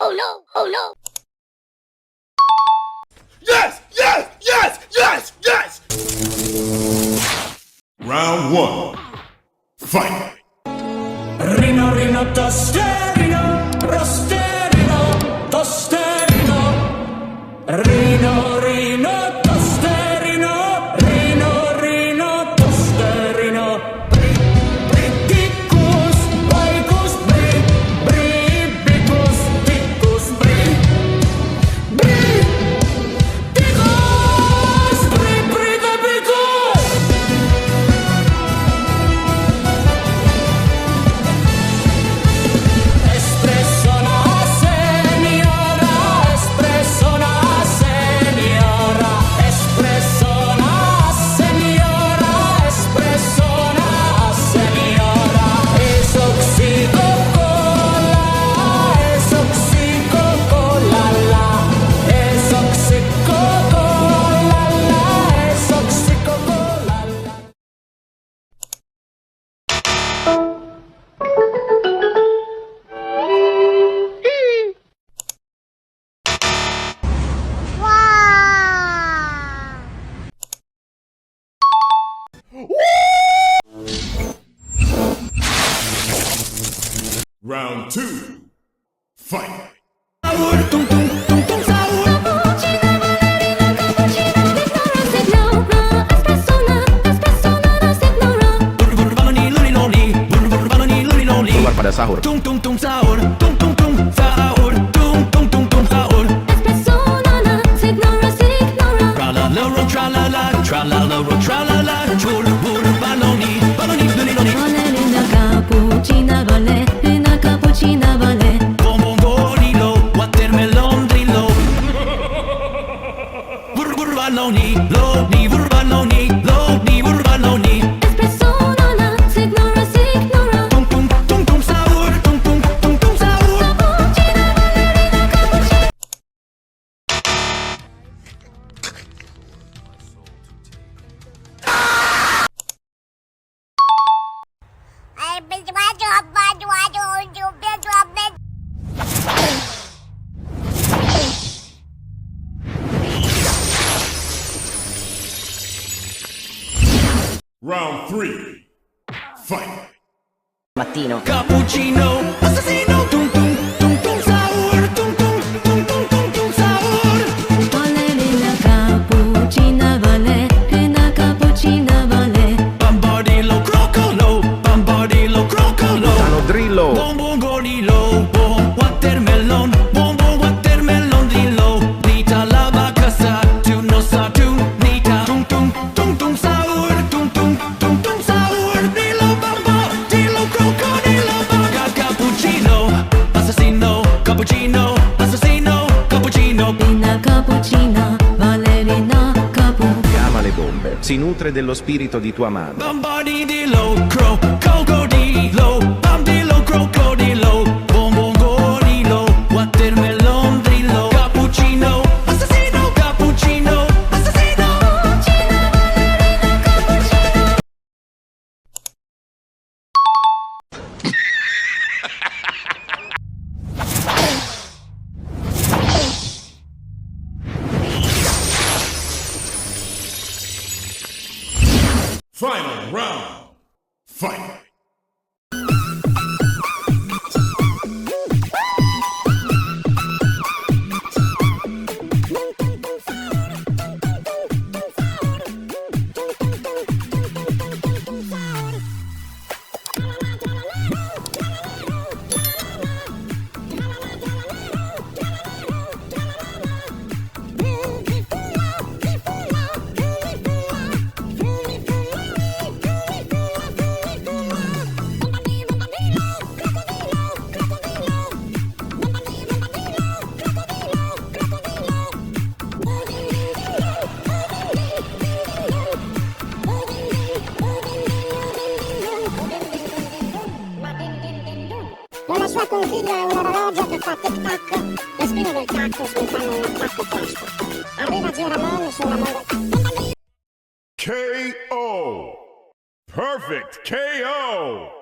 Oh no! Oh no! Yes! Yes! Yes! Yes! Yes! Round 1. Fight! Rino, rino, tosterino, rosterino, tosterino. Rino, rino, tosterino, rino, rino, tosterino. Ticus, vaicus, bribicus, ticus, ticus, bribicus. Espressona signora, espressona signora, espressona signora, espressona signora. Esoxico cola, esoxico cola la, esoxico cola la, esoxico cola la. Round 2. Fight! Tum tum tum tum saur. Cappucina, ballerina, cappucina, Signora, Espressona, Espressona Signora. Baloni luni loni, baloni luni loni. Keluar pada sahur. Tung tung tung sahur, tung tung tung sahur, tung tung tung tung sahur. Espressona, Signora, Signora. Tra-la-la-ro, tra-la-la, tra-la-la-ro, tra-la-la, chur bur baloni, baloni luni loni. Ballerina Cappucina, ballerina Cappucina, ballet. Bom bom gorilo, watermelon drillo. Bur bur baloni, loni bur baloni, loni bur baloni. Espressona, Signora, Signora. Tung tung tung tung sahur, tung tung tung tung sahur. Cappucina, ballerina Cappucina. Round 3. Fight! Mattino. Cappuccino assassino, tung tung tung tung sahur, tung tung tung tung tung tung sahur. Ballerina Cappucina, ballerina Cappucina, ballet. Bambardillo crocolo, bambardillo crocolo. Tano Drillo. Bom bom gorilo, bom watermelon, bom bom watermelon drillo. Nita la vaca Saturno Saturnita. Tung tung tung tung sahur, tung tung tung tung sahur. Dillo bambardillo crocodilo, vaca cappuccino assassino, cappuccino assassino, cappuccino. Ballerina Cappucina, ballerina Capu. Ama le bombe. Si nutre dello spirito di tua madre. Bambardillo crocodilo, bambilo crocodilo. Bom bom gorilo, watermelon drillo. Cappuccino assassino, cappuccino assassino. Final round. Fight! Con la sua conchiglia è un orologio che fa tic-tac. Le spine del cactus mi fanno un attacco flashback. Arriva Giramon sulla mondo. KO. Perfect KO.